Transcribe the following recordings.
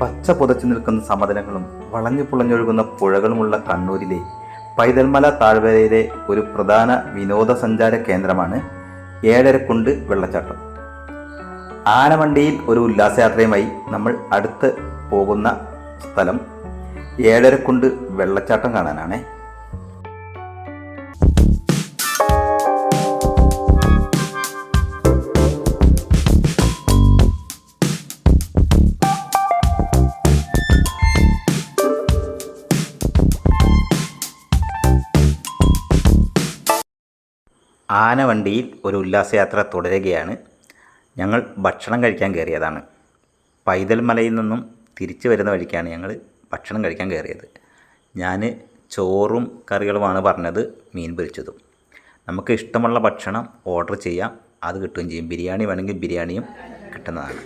പച്ച പുതച്ചു നിൽക്കുന്ന സമതലങ്ങളും വളഞ്ഞു പുളഞ്ഞൊഴുകുന്ന പുഴകളുമുള്ള കണ്ണൂരിലെ പൈതൽമല താഴ്വരയിലെ ഒരു പ്രധാന വിനോദസഞ്ചാര കേന്ദ്രമാണ് ഏഴരക്കുണ്ട് വെള്ളച്ചാട്ടം. ആനവണ്ടിയിൽ ഒരു ഉല്ലാസയാത്രയുമായി നമ്മൾ അടുത്ത് പോകുന്ന സ്ഥലം ഏഴരക്കുണ്ട് വെള്ളച്ചാട്ടം കാണാനാണ്. ആനവണ്ടിയിൽ ഒരു ഉല്ലാസയാത്ര തുടരുകയാണ്. ഞങ്ങൾ ഭക്ഷണം കഴിക്കാൻ കയറിയതാണ്. പൈതൽമലയിൽ നിന്നും തിരിച്ചു വരുന്ന വഴിക്കാണ് ഞങ്ങൾ ഭക്ഷണം കഴിക്കാൻ കയറിയത്. ഞാൻ ചോറും കറികളുമാണ് പറഞ്ഞത്, മീൻ പൊരിച്ചതും. നമുക്ക് ഇഷ്ടമുള്ള ഭക്ഷണം ഓർഡർ ചെയ്യാം, അത് കിട്ടുകയും ചെയ്യും. ബിരിയാണി വേണമെങ്കിൽ ബിരിയാണിയും കിട്ടുന്നതാണ്.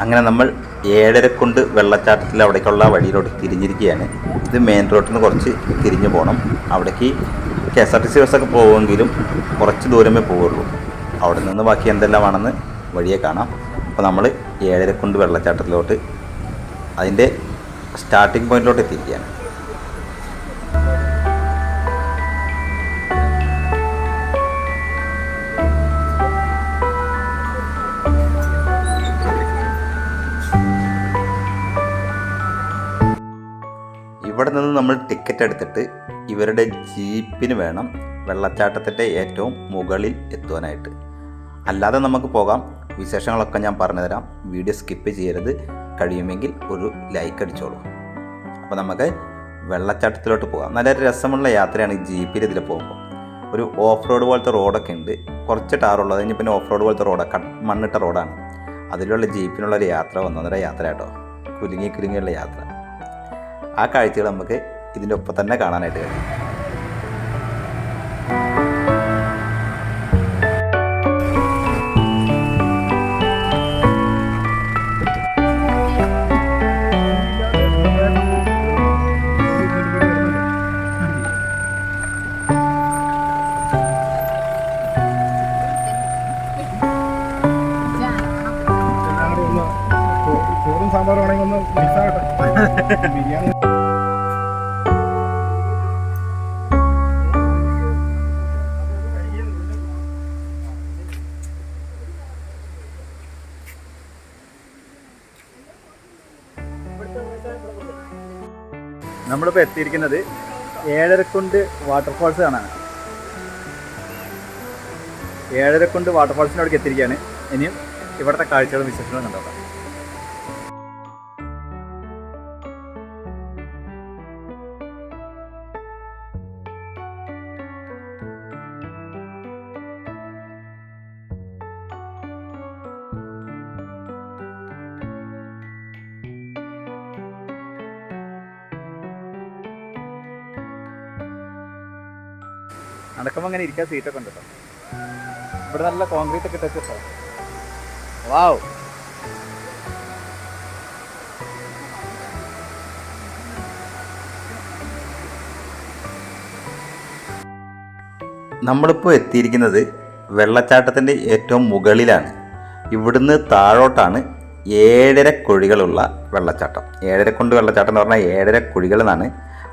അങ്ങനെ നമ്മൾ ഏഴരക്കുണ്ട് വെള്ളച്ചാട്ടത്തിൽ അവിടേക്കുള്ള വഴിയിലോട്ട് തിരിഞ്ഞിരിക്കുകയാണ്. ഇത് മെയിൻ റോഡിൽ നിന്ന് കുറച്ച് തിരിഞ്ഞു പോകണം. അവിടേക്ക് KSRTC ബസ്സൊക്കെ പോകുമെങ്കിലും കുറച്ച് ദൂരമേ പോവുള്ളൂ. അവിടെ നിന്ന് ബാക്കി എന്തെല്ലാമാണെന്ന് വഴിയെ കാണാം. അപ്പോൾ നമ്മൾ ഏഴരക്കുണ്ട് വെള്ളച്ചാട്ടത്തിലോട്ട് അതിൻ്റെ സ്റ്റാർട്ടിംഗ് പോയിന്റിലോട്ട് എത്തിയിരിക്കുകയാണ്. ഇവിടെ നിന്ന് നമ്മൾ ടിക്കറ്റ് എടുത്തിട്ട് ഇവരുടെ ജീപ്പിന് വേണം വെള്ളച്ചാട്ടത്തിൻ്റെ ഏറ്റവും മുകളിൽ എത്തുവാനായിട്ട്. അല്ലാതെ നമുക്ക് പോകാം. വിശേഷങ്ങളൊക്കെ ഞാൻ പറഞ്ഞുതരാം. വീഡിയോ സ്കിപ്പ് ചെയ്യരുത്. കഴിയുമെങ്കിൽ ഒരു ലൈക്ക് അടിച്ചോളൂ. അപ്പോൾ നമുക്ക് വെള്ളച്ചാട്ടത്തിലോട്ട് പോകാം. നല്ല രസമുള്ള യാത്രയാണ് ഈ ജീപ്പിൽ ഇതിൽ പോകുമ്പോൾ. ഒരു ഓഫ് റോഡ് പോലത്തെ റോഡൊക്കെ ഉണ്ട്. കുറച്ച് ടാറുള്ളത് കഴിഞ്ഞ് പിന്നെ ഓഫ് റോഡ് പോലത്തെ റോഡാണ്, മണ്ണിട്ട റോഡാണ്. അതിലുള്ള ജീപ്പിനുള്ളൊരു യാത്ര ഒന്നൊന്നര യാത്ര കേട്ടോ. കുലുങ്ങിയുള്ള യാത്ര. ആ കാഴ്ചകൾ നമുക്ക് ഇതിൻ്റെ ഒപ്പം തന്നെ കാണാനായിട്ട് കഴിയും. ചോറും സാമ്പാറും ആണെങ്കിൽ ഒന്ന് മിക്സ് ആകട്ടെ. ബിരിയാണി നമ്മളിപ്പോൾ എത്തിയിരിക്കുന്നത് ഏഴരക്കുണ്ട് വാട്ടർഫാൾസ് കാണാനാണ്. ഏഴരക്കുണ്ട് വാട്ടർഫാൾസിനോടേക്ക് എത്തിയിരിക്കുകയാണ്. ഇനിയും ഇവിടുത്തെ കാഴ്ചകളും വിശേഷങ്ങളും കണ്ടോക്കാം. നടക്കുമ്പോൾ അങ്ങനെ ഇരിക്കാൻ സീറ്റൊക്കെ ഉണ്ട് കേട്ടോ. ഇവിടെ നല്ല കോൺക്രീറ്റ് ഒക്കെ ഇട്ടോ. വാവ്, നമ്മളിപ്പോൾ എത്തിയിരിക്കുന്നത് വെള്ളച്ചാട്ടത്തിൻ്റെ ഏറ്റവും മുകളിലാണ്. ഇവിടുന്ന് താഴോട്ടാണ് 7 കുഴികളുള്ള വെള്ളച്ചാട്ടം. ഏഴരക്കുണ്ട് വെള്ളച്ചാട്ടം എന്ന് പറഞ്ഞാൽ 7 കുഴികൾ എന്നാണ്.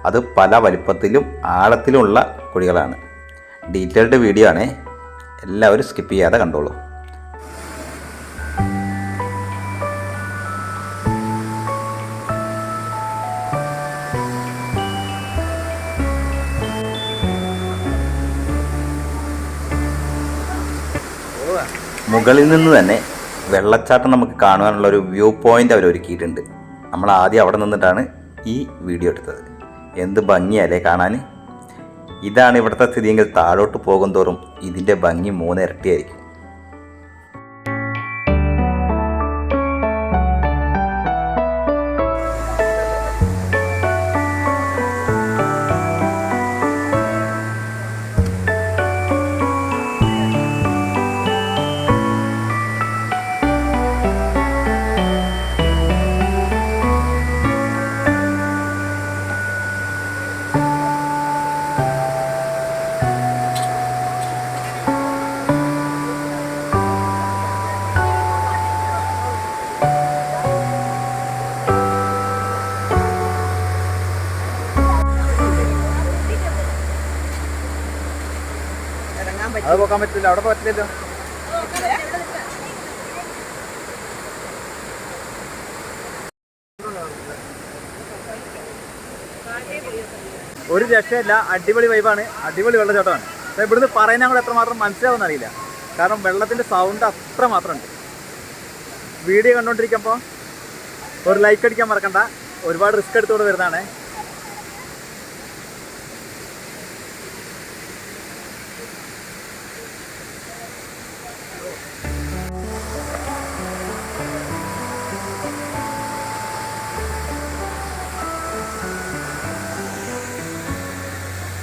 അത് പല വലിപ്പത്തിലും ആഴത്തിലുമുള്ള കുഴികളാണ്. ഡീറ്റെയിൽഡ് വീഡിയോ ആണ്, എല്ലാവരും സ്കിപ്പ് ചെയ്യാതെ കണ്ടോളൂ. മുകളിൽ നിന്ന് തന്നെ വെള്ളച്ചാട്ടം നമുക്ക് കാണുവാനുള്ള ഒരു വ്യൂ പോയിൻ്റ് അവർ ഒരുക്കിയിട്ടുണ്ട്. നമ്മൾ ആദ്യം അവിടെ നിന്നിട്ടാണ് ഈ വീഡിയോ എടുത്തത്. എന്ത് ഭംഗിയല്ലേ കാണാൻ. ഇതാണ് ഇവിടുത്തെ സ്ഥിതിയെങ്കിൽ താഴോട്ട് പോകും തോറും ഇതിൻ്റെ ഭംഗി 3 ഇരട്ടിയായിരിക്കും. അത് പോകാൻ പറ്റില്ല, അവിടെ പറ്റില്ലല്ലോ. ഒരു രക്ഷയില്ല, അടിപൊളി വൈബാണ്, അടിപൊളി വെള്ളച്ചാട്ടമാണ്. പക്ഷേ ഇവിടുന്ന് പറയുന്ന കൂടെ എത്രമാത്രം മനസ്സിലാവുമെന്ന് അറിയില്ല, കാരണം വെള്ളത്തിൻ്റെ സൗണ്ട് അത്ര മാത്രമുണ്ട്. വീഡിയോ കണ്ടുകൊണ്ടിരിക്കുമ്പോൾ ഒരു ലൈക്ക് അടിക്കാൻ മറക്കണ്ട, ഒരുപാട് റിസ്ക് എടുത്തുകൊണ്ട് വരുന്നതാണ്.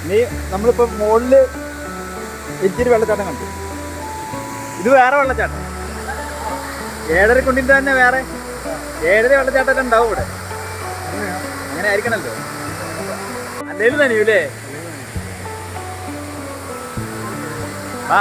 ഇനി നമ്മളിപ്പോൾ മുകളിൽ ഇച്ചിരി വെള്ളച്ചാട്ടം കണ്ടു, ഇത് വേറെ വെള്ളച്ചാട്ടം. 7.5 തന്നെ വേറെ 7 വെള്ളച്ചാട്ടം ഉണ്ടാവും ഇവിടെ. അങ്ങനെ ആയിരിക്കണല്ലോ, അല്ലേലും തന്നെയല്ലേ. ആ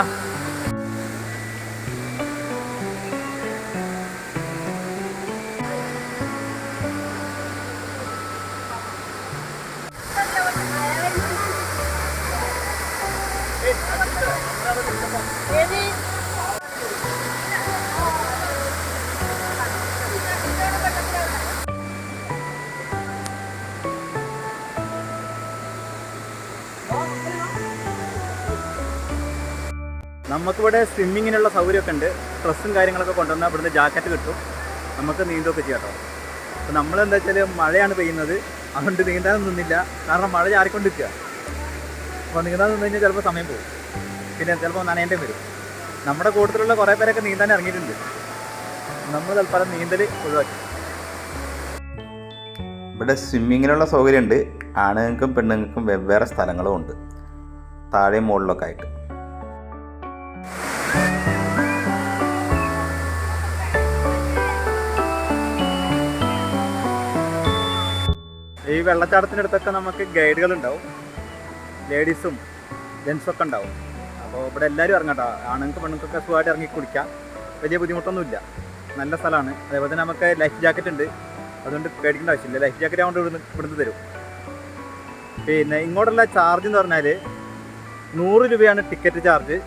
നമുക്കിവിടെ സ്വിമ്മിങ്ങിനുള്ള സൗകര്യമൊക്കെ ഉണ്ട്. ഡ്രസ്സും കാര്യങ്ങളൊക്കെ കൊണ്ടുവന്നാൽ ഇവിടുന്ന് ജാക്കറ്റ് കിട്ടും, നമുക്ക് നീന്തൊക്കെ ചെയ്യാം കേട്ടോ. അപ്പോൾ നമ്മളെന്താ വെച്ചാൽ മഴയാണ് പെയ്യുന്നത്, അതുകൊണ്ട് നീന്താനൊന്നും നിന്നില്ല, കാരണം മഴ ചാറിക്കൊണ്ടിരിക്കുക. അപ്പോൾ നീന്താൻ നിന്ന് കഴിഞ്ഞാൽ ചിലപ്പോൾ സമയം പോകും, പിന്നെ ചിലപ്പോൾ നനയേണ്ടി വരും. നമ്മുടെ കൂട്ടത്തിലുള്ള കുറേ പേരൊക്കെ നീന്താൻ ഇറങ്ങിയിട്ടുണ്ട്, നമ്മൾ തൽക്കാലം നീന്തൽ ഒഴിവാക്കി. ഇവിടെ സ്വിമ്മിങ്ങിനുള്ള സൗകര്യമുണ്ട്, ആണുങ്ങൾക്കും പെണ്ണുങ്ങൾക്കും വെവ്വേറെ സ്ഥലങ്ങളും ഉണ്ട്, താഴെയും മുകളിലൊക്കെ ആയിട്ട്. ഈ വെള്ളച്ചാട്ടത്തിൻ്റെ അടുത്തൊക്കെ നമുക്ക് ഗൈഡുകളുണ്ടാവും, ലേഡീസും ജെൻസൊക്കെ ഉണ്ടാവും. അപ്പോൾ ഇവിടെ എല്ലാവരും ഇറങ്ങട്ടോ, ആണുങ്ങൾക്ക് പെണ്ണുങ്ങൾക്കൊക്കെ സുഖമായിട്ട് ഇറങ്ങി കുളിക്കാം, വലിയ ബുദ്ധിമുട്ടൊന്നുമില്ല, നല്ല സ്ഥലമാണ്. അതേപോലെ തന്നെ നമുക്ക് ലൈഫ് ജാക്കറ്റ് ഉണ്ട്, അതുകൊണ്ട് പേടിക്കേണ്ട ആവശ്യമില്ല. ലൈഫ് ജാക്കറ്റ് ആവുകൊണ്ട് ഇവിടുന്ന് തരും. പിന്നെ ഇങ്ങോട്ടുള്ള ചാർജ് എന്ന് പറഞ്ഞാൽ 100 രൂപയാണ് ടിക്കറ്റ് ചാർജ്.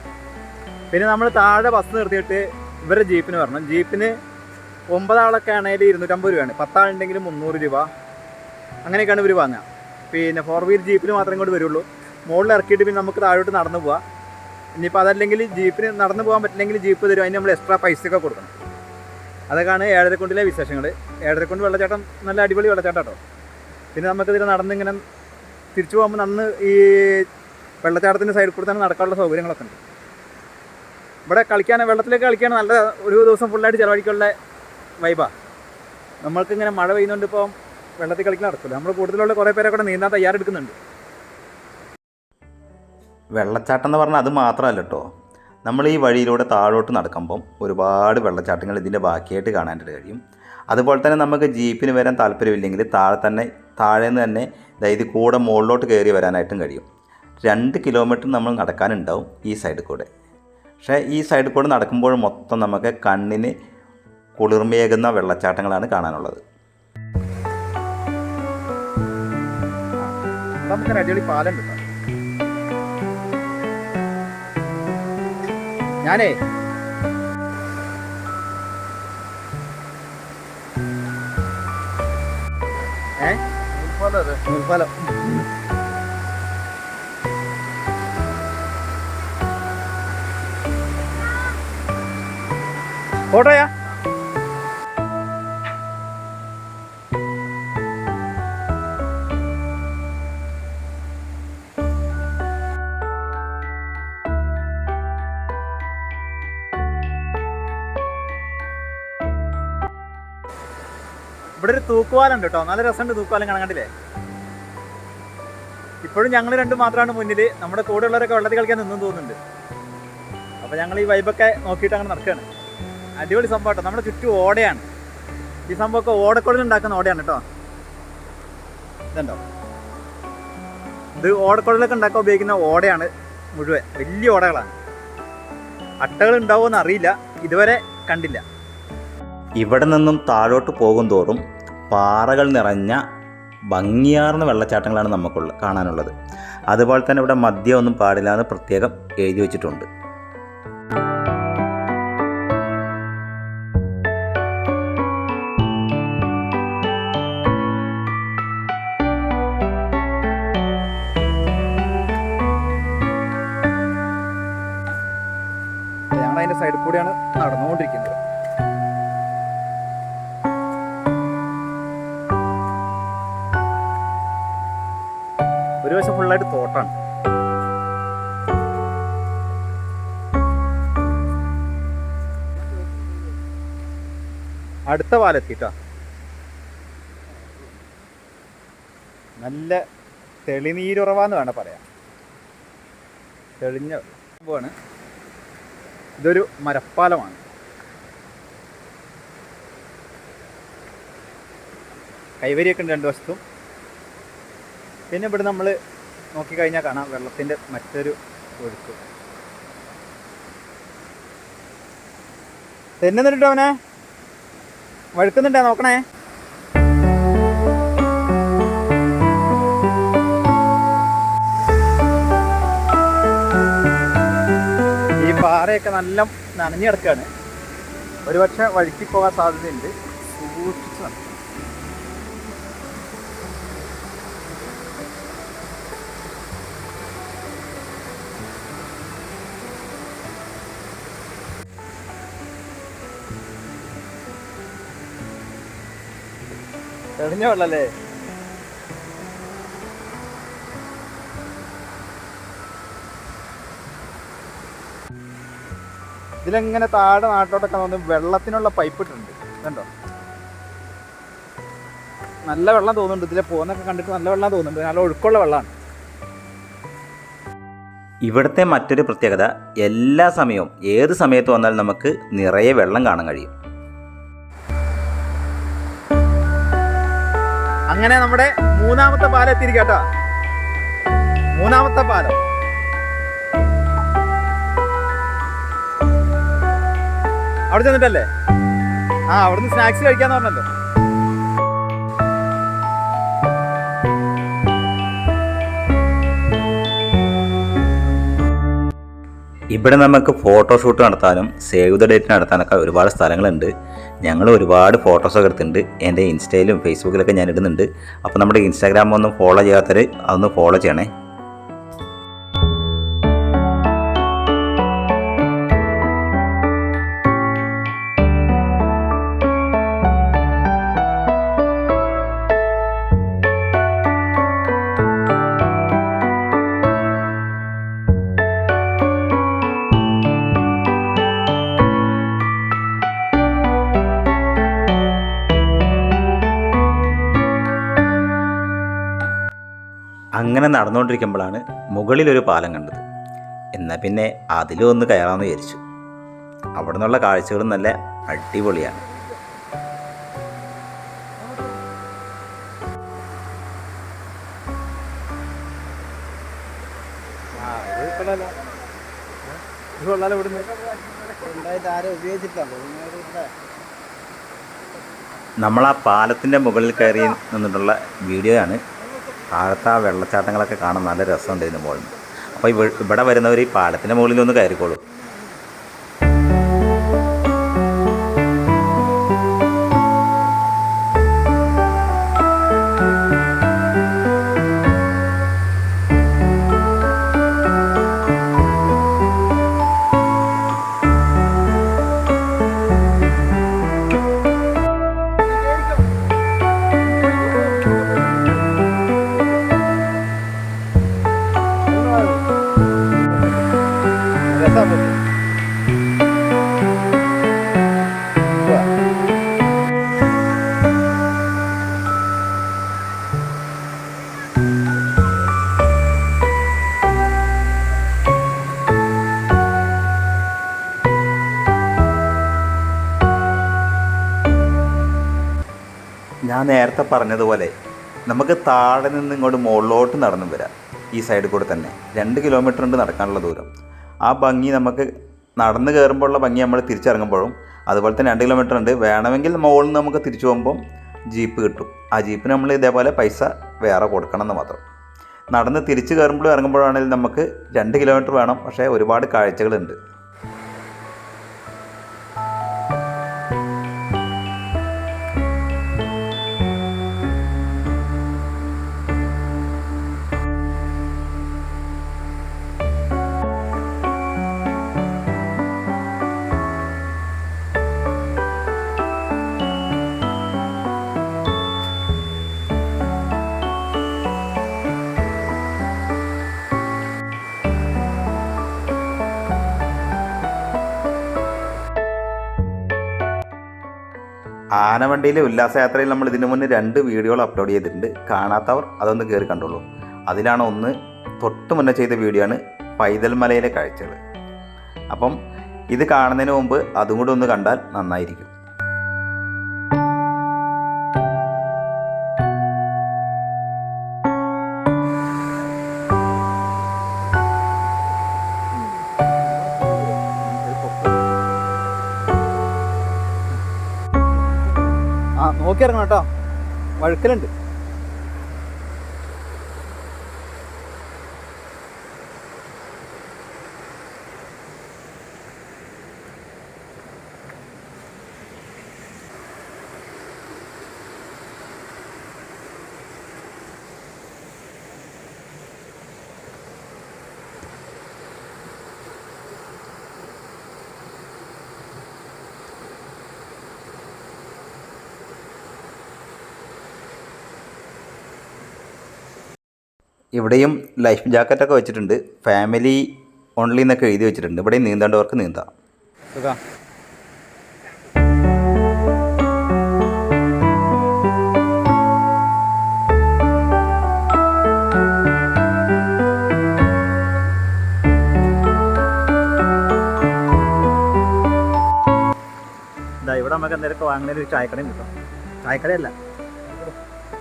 പിന്നെ നമ്മൾ താഴെ ബസ് നിർത്തിയിട്ട് ഇവരുടെ ജീപ്പിന് വരണം. ജീപ്പിന് 9 ആളൊക്കെ ആണെങ്കിൽ 250 രൂപയാണ്, 10 ആളുണ്ടെങ്കിൽ 300 രൂപ, അങ്ങനെയൊക്കെയാണ് ഇവർ വാങ്ങുക. പിന്നെ 4 വീലർ ജീപ്പിന് മാത്രമേ ഇങ്ങോട്ട് വരുള്ളൂ. മുകളിൽ ഇറക്കിയിട്ട് പിന്നെ നമുക്ക് താഴോട്ട് നടന്നു പോവാം. ഇനിയിപ്പോൾ അതല്ലെങ്കിൽ ജീപ്പിന് നടന്നു പോകാൻ പറ്റില്ലെങ്കിൽ ജീപ്പ് തരും, അതിന് നമ്മൾ എക്സ്ട്രാ പൈസയൊക്കെ കൊടുക്കണം. അതൊക്കെയാണ് ഏഴരക്കുണ്ടിലെ വിശേഷങ്ങൾ. ഏഴരക്കുണ്ട് വെള്ളച്ചാട്ടം നല്ല അടിപൊളി വെള്ളച്ചാട്ടം കേട്ടോ. പിന്നെ നമുക്കിതിൽ നടന്നിങ്ങനെ തിരിച്ചു പോകുമ്പോൾ നന്ന് ഈ വെള്ളച്ചാട്ടത്തിൻ്റെ സൈഡിൽ കൂടെ തന്നെ നടക്കാനുള്ള സൗകര്യങ്ങളൊക്കെ ഉണ്ട്. ഇവിടെ കളിക്കാൻ, വെള്ളത്തിലേക്ക് കളിക്കാൻ നല്ല ഒരു ദിവസം ഫുള്ളായിട്ട് ചിലവഴിക്കാനുള്ള വൈബാണ്. നമ്മൾക്കിങ്ങനെ മഴ പെയ്യുന്നുണ്ട്, ഇപ്പോൾ വെള്ളത്തിൽ കളിക്കാൻ നടക്കില്ല. നമ്മൾ കൂടുതലുള്ള കുറേ പേരൊക്കെ കൂടെ നീന്താൻ തയ്യാറെടുക്കുന്നുണ്ട്. വെള്ളച്ചാട്ടം എന്ന് പറഞ്ഞാൽ അത് മാത്രമല്ല കേട്ടോ, നമ്മൾ ഈ വഴിയിലൂടെ താഴോട്ട് നടക്കുമ്പം ഒരുപാട് വെള്ളച്ചാട്ടങ്ങൾ ഇതിൻ്റെ ബാക്കിയായിട്ട് കാണാനായിട്ട് കഴിയും. അതുപോലെ തന്നെ നമുക്ക് ജീപ്പിന് വരാൻ താല്പര്യമില്ലെങ്കിൽ താഴെ നിന്ന് തന്നെ ഇത് കൂടെ മുകളിലോട്ട് കയറി വരാനായിട്ടും കഴിയും. 2 കിലോമീറ്റർ നമ്മൾ നടക്കാനുണ്ടാവും ഈ സൈഡിൽ കൂടെ. പക്ഷേ ഈ സൈഡിൽ കൂടെ നടക്കുമ്പോൾ മൊത്തം നമുക്ക് കണ്ണിന് കുളിർമയേകുന്ന വെള്ളച്ചാട്ടങ്ങളാണ് കാണാനുള്ളത്. നമുക്കൊരു അടിപൊളി പാലം കിട്ടാം. ഞാനേ നൂൽപ്പാലം ഫോട്ടോയാ? ഇവിടെ ഒരു തൂക്കുവാലുണ്ട് കേട്ടോ, നല്ല രസമുണ്ട് തൂക്കുവാലം കാണാൻ, കണ്ടില്ലേ? ഇപ്പോഴും ഞങ്ങൾ രണ്ടും മാത്രമാണ് മുന്നിൽ, നമ്മുടെ കൂടെ ഉള്ളവരൊക്കെ വെള്ളത്തിൽ കളിക്കാൻ നിന്നും തോന്നുന്നുണ്ട്. അപ്പോൾ ഞങ്ങൾ ഈ വൈബൊക്കെ നോക്കിയിട്ട് അങ്ങനെ നടക്കുകയാണ്. അടിപൊളി സംഭവം കേട്ടോ. നമ്മുടെ ചുറ്റും ഓടയാണ്. ഈ സംഭവമൊക്കെ ഓടക്കുഴലിൽ ഉണ്ടാക്കുന്ന ഓടയാണ് കേട്ടോ. ഇതുണ്ടോ, ഇത് ഓടക്കുഴലൊക്കെ ഉണ്ടാക്കാൻ ഉപയോഗിക്കുന്ന ഓടയാണ് മുഴുവൻ, വലിയ ഓടകളാണ്. അട്ടകൾ ഉണ്ടാവുമെന്ന് അറിയില്ല, ഇതുവരെ കണ്ടില്ല. ഇവിടെ നിന്നും താഴോട്ട് പോകും തോറും പാറകൾ നിറഞ്ഞ ഭംഗിയാർന്ന വെള്ളച്ചാട്ടങ്ങളാണ് കാണാനുള്ളത്. അതുപോലെ തന്നെ ഇവിടെ മദ്യം ഒന്നും പാടില്ല എന്ന് പ്രത്യേകം എഴുതി വച്ചിട്ടുണ്ട്. ഞങ്ങൾ അതിൻ്റെ സൈഡിൽ കൂടിയാണ് നടന്നുകൊണ്ടിരിക്കുന്നത്. ഒരു വശം ഫുള്ളായിട്ട് തോട്ടാണ്. അടുത്ത പാലെത്തിട്ടോ. നല്ല തെളിനീരുറവാന്ന് വേണം പറയാം. തെളിഞ്ഞ സംഭവമാണ്. ഇതൊരു മരപ്പാലമാണ്. കൈവരിയൊക്കെ ഉണ്ട് രണ്ട് വശത്തും. പിന്നെ ഇവിടെ നമ്മൾ നോക്കിക്കഴിഞ്ഞാൽ കാണാം വെള്ളത്തിൻ്റെ മറ്റൊരു ഒഴുക്ക്. തെന്നുന്നുണ്ടോ അവനെ? വഴുക്കുന്നുണ്ടോ? നോക്കണേ. ഈ പാറയൊക്കെ നല്ല നനഞ്ഞു കിടക്കുകയാണ്. ഒരുപക്ഷെ വഴുക്കി പോകാൻ സാധ്യതയുണ്ട്. സൂക്ഷിച്ച് നടക്കും. തെളിഞ്ഞ വെള്ളല്ലേ? ഇതിലെങ്ങനെ താഴെ നാട്ടോട്ടൊക്കെ വന്ന് വെള്ളത്തിനുള്ള പൈപ്പ് ഇട്ടിട്ടുണ്ട്. കണ്ടോ, നല്ല വെള്ളം തോന്നുന്നുണ്ട്. ഇതിലെ പോകുന്നൊക്കെ കണ്ടിട്ട് നല്ല വെള്ളം തോന്നുന്നുണ്ട്. നല്ല ഒഴുക്കുള്ള വെള്ളമാണ്. ഇവിടുത്തെ മറ്റൊരു പ്രത്യേകത, എല്ലാ സമയവും ഏത് സമയത്ത് വന്നാലും നമുക്ക് നിറയെ വെള്ളം കാണാൻ കഴിയും. അങ്ങനെ നമ്മുടെ മൂന്നാമത്തെ പാലം എത്തിയിരിക്കട്ടോ. മൂന്നാമത്തെ പാലം. അവിടെ ചെന്നിട്ടല്ലേ? അവിടുന്ന് സ്നാക്സ് കഴിക്കാന്ന് പറഞ്ഞല്ലോ. ഇവിടെ നമുക്ക് ഫോട്ടോഷൂട്ട് നടത്താനും സേവ് ദ ഡേറ്റ് നടത്താനൊക്കെ ഒരുപാട് സ്ഥലങ്ങളുണ്ട്. ഞങ്ങൾ ഒരുപാട് ഫോട്ടോസൊക്കെ എടുത്തിട്ടുണ്ട്. എൻ്റെ ഇൻസ്റ്റയിലും ഫേസ്ബുക്കിലൊക്കെ ഞാൻ ഇടുന്നുണ്ട്. അപ്പോൾ നമ്മുടെ ഇൻസ്റ്റാഗ്രാം ഒന്നും ഫോളോ ചെയ്യാത്തവർ അതൊന്ന് ഫോളോ ചെയ്യണേ. അങ്ങനെ നടന്നുകൊണ്ടിരിക്കുമ്പോഴാണ് മുകളിലൊരു പാലം കണ്ടത്. എന്നാൽ പിന്നെ അതിലും ഒന്ന് കയറാമെന്ന് വിചാരിച്ചു. അവിടെ നിന്നുള്ള കാഴ്ചകളും നല്ല അടിപൊളിയാണ്. നമ്മൾ ആ പാലത്തിൻ്റെ മുകളിൽ കയറി നിന്നിട്ടുള്ള വീഡിയോ ആണ്. താഴത്തെ ആ വെള്ളച്ചാട്ടങ്ങളൊക്കെ കാണാൻ നല്ല രസമുണ്ട് ഇതിന് മുകളിൽ. അപ്പോൾ ഇവിടെ വരുന്നവർ ഈ പാലത്തിൻ്റെ മുകളിലൊന്ന് കയറിക്കോളൂ. നേരത്തെ പറഞ്ഞതുപോലെ നമുക്ക് താഴെ നിന്ന് ഇങ്ങോട്ട് മുകളിലോട്ട് നടന്നു വരാം. ഈ സൈഡിൽ കൂടെ തന്നെ 2 കിലോമീറ്റർ ഉണ്ട് നടക്കാനുള്ള ദൂരം. ആ ഭംഗി നമുക്ക് നടന്ന് കയറുമ്പോഴുള്ള ഭംഗി നമ്മൾ തിരിച്ചിറങ്ങുമ്പോഴും അതുപോലെ തന്നെ 2 കിലോമീറ്റർ ഉണ്ട്. വേണമെങ്കിൽ മുകളിൽ നിന്ന് നമുക്ക് തിരിച്ചു പോകുമ്പം ജീപ്പ് കിട്ടും. ആ ജീപ്പിന് നമ്മൾ ഇതേപോലെ പൈസ വേറെ കൊടുക്കണം എന്ന് മാത്രം. നടന്ന് തിരിച്ച് കയറുമ്പോഴും ഇറങ്ങുമ്പോഴാണെങ്കിൽ നമുക്ക് 2 കിലോമീറ്റർ വേണം. പക്ഷേ ഒരുപാട് കാഴ്ചകളുണ്ട്. ആനവണ്ടിയിലെ ഉല്ലാസയാത്രയിൽ നമ്മൾ ഇതിനു മുന്നേ 2 വീഡിയോകൾ അപ്ലോഡ് ചെയ്തിട്ടുണ്ട്. കാണാത്തവർ അതൊന്ന് കയറി കണ്ടോളൂ. അതിലാണ് ഒന്ന് തൊട്ട് മുന്നേ ചെയ്ത വീഡിയോ ആണ് പൈതൽ മലയിലെ കാഴ്ചകൾ. അപ്പം ഇത് കാണുന്നതിന് മുമ്പ് അതും കൂടെ ഒന്ന് കണ്ടാൽ നന്നായിരിക്കും. നോക്കി ഇറങ്ങണം കേട്ടോ, വഴുക്കലുണ്ട്. ഇവിടെയും ലൈഫ് ജാക്കറ്റൊക്കെ വെച്ചിട്ടുണ്ട്. ഫാമിലി ഓൺലി എന്നൊക്കെ എഴുതി വെച്ചിട്ടുണ്ട്. ഇവിടെയും നീന്തേണ്ടവർക്ക് നീന്താം. ഇവിടെ നമുക്ക് എന്തെങ്കിലുമൊക്കെ വാങ്ങുന്നതിന് ഒരു ചായക്കടയും കിട്ടും. ചായക്കടയല്ല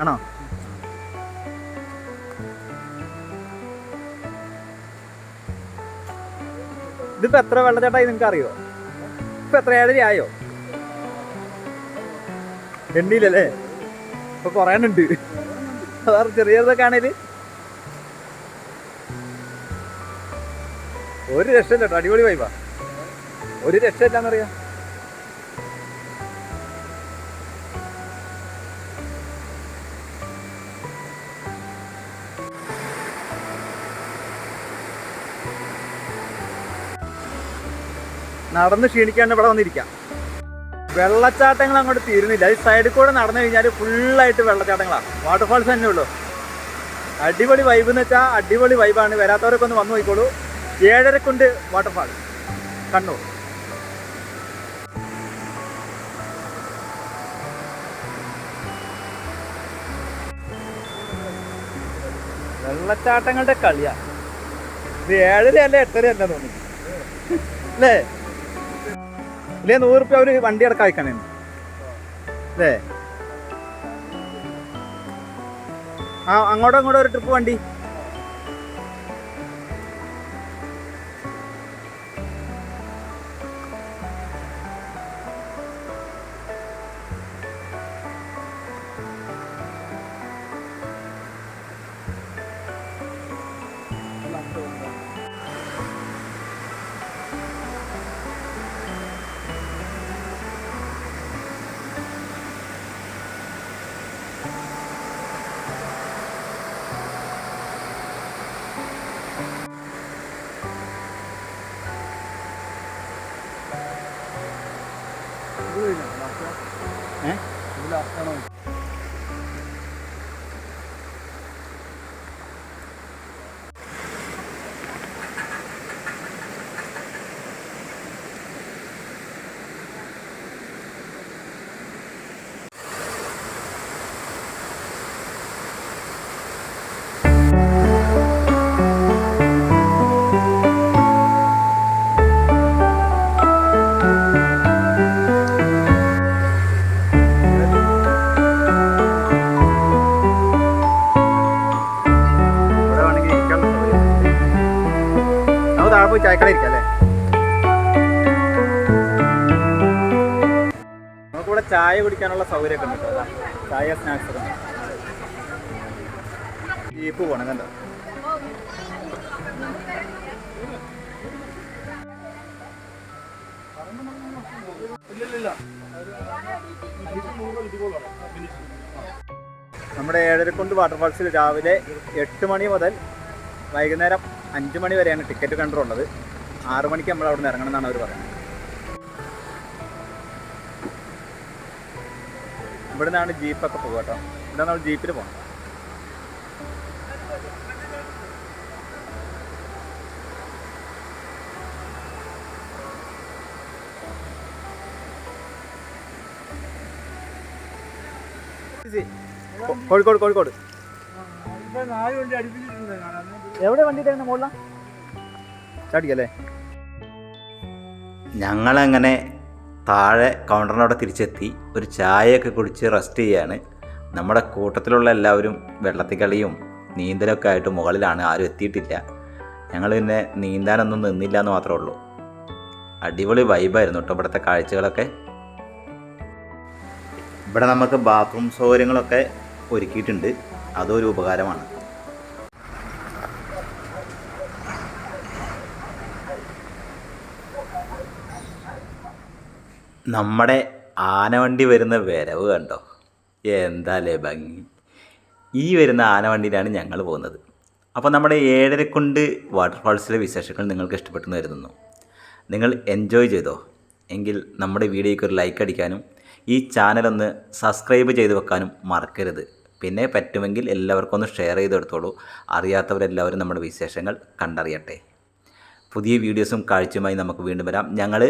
ആണോ? ഇതിപ്പോൾ എത്ര വെള്ളച്ചാട്ടമായി നിങ്ങൾക്ക് അറിയോ? ഇപ്പം എത്ര 7:30 ആയോ? എണ്ണിയില്ലല്ലേ? ഇപ്പൊ കുറേ ഉണ്ട്. അതാണ് ചെറിയതൊക്കെ ആണേല് ഒരു രക്ഷയില്ല കേട്ടോ. അടിപൊളി വൈബാ, ഒരു രക്ഷയില്ലാന്നറിയാം. നടന്ന് ക്ഷീണിക്കാണ്ട് ഇവിടെ വന്നിരിക്കാം. വെള്ളച്ചാട്ടങ്ങൾ അങ്ങോട്ട് തീരുന്നില്ല. ഈ സൈഡിൽ കൂടെ നടന്നു കഴിഞ്ഞാൽ ഫുള്ളായിട്ട് വെള്ളച്ചാട്ടങ്ങളാണ്, വാട്ടർഫാൾസ് തന്നെ ഉള്ളൂ. അടിപൊളി വൈബ് എന്ന് വെച്ചാൽ അടിപൊളി വൈബാണ്. വരാത്തവരൊക്കെ ഒന്ന് വന്നു പോയിക്കോളൂ. 7:30 വാട്ടർഫാൾ കണ്ണൂർ. വെള്ളച്ചാട്ടങ്ങളുടെ കളിയാ ഇത്. 7:30 അല്ല 8:30 അല്ല തോന്നി അല്ലേ? ഇല്ലേ 100 രൂപ ഒരു വണ്ടി അടക്കം അയക്കണേ അല്ലേ? അങ്ങോട്ടും ഇങ്ങോട്ടും ഒരു ട്രിപ്പ് വണ്ടി. പോയി ചായക്കട ഇരിക്കാം അല്ലേ? നമുക്കിവിടെ ചായ കുടിക്കാനുള്ള സൗകര്യമൊക്കെ ഉണ്ട് കേട്ടോ. ചായ സ്നാക്സ് ഒക്കെ ഉണ്ട്. ജീപ്പ് പോകണം കണ്ടോ. നമ്മുടെ ഏഴരക്കുണ്ട് വാട്ടർഫാൾസിൽ രാവിലെ 8 മണി മുതൽ വൈകുന്നേരം 5 മണി വരെയാണ് ടിക്കറ്റ് കൗണ്ടർ ഉള്ളത്. 6 മണിക്ക് നമ്മൾ അവിടെ നിന്ന് ഇറങ്ങണം എന്നാണ് അവർ പറയുന്നത്. ഇവിടെ നിന്നാണ് ജീപ്പൊക്കെ പോകുക കേട്ടോ. ഇവിടെ നമ്മൾ ജീപ്പിൽ പോകണം. കോഴിക്കോട് എവിടെ വണ്ടി തരുന്ന മുകളില ചാടിക്കല്ലേ. ഞങ്ങളങ്ങനെ താഴെ കൗണ്ടറിനവിടെ തിരിച്ചെത്തി ഒരു ചായയൊക്കെ കുടിച്ച് റെസ്റ്റ് ചെയ്യാണ്. നമ്മുടെ കൂട്ടത്തിലുള്ള എല്ലാവരും വെള്ളത്തിൽ കളിയും നീന്തലൊക്കെ ആയിട്ട് മുകളിലാണ്. ആരും എത്തിയിട്ടില്ല. ഞങ്ങൾ പിന്നെ നീന്താനൊന്നും നിന്നില്ല എന്ന് മാത്രമേ ഉള്ളൂ. അടിപൊളി വൈബായിരുന്നു കേട്ടോ ഇവിടുത്തെ കാഴ്ചകളൊക്കെ. ഇവിടെ നമുക്ക് ബാത്റൂം സൗകര്യങ്ങളൊക്കെ ഒരുക്കിയിട്ടുണ്ട്. അതൊരു ഉപകാരമാണ്. നമ്മുടെ ആനവണ്ടി വരുന്ന വരവ് കണ്ടോ, എന്താല്ലേ ഭംഗി. ഈ വരുന്ന ആനവണ്ടിയിലാണ് ഞങ്ങൾ പോകുന്നത്. അപ്പോൾ നമ്മുടെ ഏഴരക്കുണ്ട് വാട്ടർഫാൾസിലെ വിശേഷങ്ങൾ നിങ്ങൾക്ക് ഇഷ്ടപ്പെട്ടെന്ന് കരുതുന്നു. നിങ്ങൾ എൻജോയ് ചെയ്തോ എങ്കിൽ നമ്മുടെ വീഡിയോയ്ക്ക് ഒരു ലൈക്ക് അടിക്കാനും ഈ ചാനലൊന്ന് സബ്സ്ക്രൈബ് ചെയ്ത് വെക്കാനും മറക്കരുത്. പിന്നെ പറ്റുമെങ്കിൽ എല്ലാവർക്കും ഒന്ന് ഷെയർ ചെയ്തെടുത്തോളൂ. അറിയാത്തവരെല്ലാവരും നമ്മുടെ വിശേഷങ്ങൾ കണ്ടറിയട്ടെ. പുതിയ വീഡിയോസും കാഴ്ചയുമായി നമുക്ക് വീണ്ടും വരാം. ഞങ്ങൾ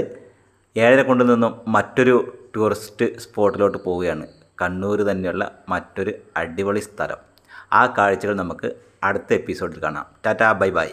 ഏഴരക്കുണ്ടിൽ നിന്നും മറ്റൊരു ടൂറിസ്റ്റ് സ്പോട്ടിലോട്ട് പോവുകയാണ്. കണ്ണൂർ തന്നെയുള്ള മറ്റൊരു അടിപൊളി സ്ഥലം. ആ കാഴ്ചകൾ നമുക്ക് അടുത്ത എപ്പിസോഡിൽ കാണാം. Tata, bye bye.